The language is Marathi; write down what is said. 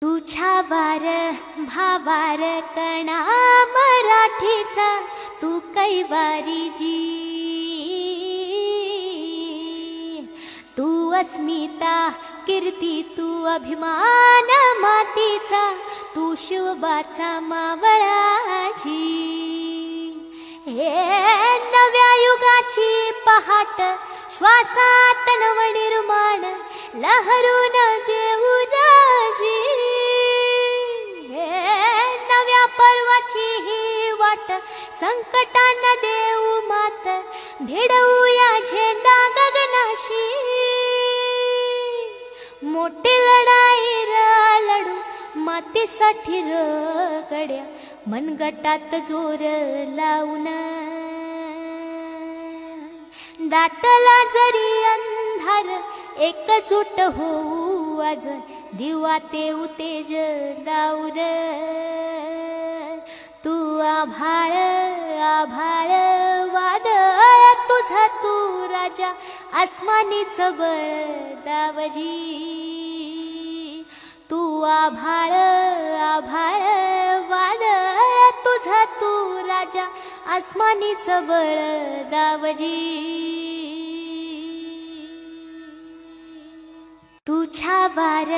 तुझ्या वार भावार कणा मराठीचा तू कैवारी जी। तू अस्मिता कीर्ती तू अभिमान मातीचा तू शिवबाचा मावळाची। हे नव्या युगाची पहाट श्वासात नवनिर्माण लहरून देऊ राजी। हे नव्या पर्वाची ही वाट संकटांना देऊ मात भिडवूया झेंडा गगनाशी। मोठी लढाई लढू मातीसाठी गड्या मनगटात जोर लावून। दाटला जरी अंधार एकजूट होऊ आज दिवा ते उतेज दाऊर। तू आभाळ आभाळ वादळ तुझा तू राजा आसमानीच बळ दावजी। तू आभाळ आभाळ वादळ तुझा तू राजा आसमानीच बळ दावजी। तुझ्या वार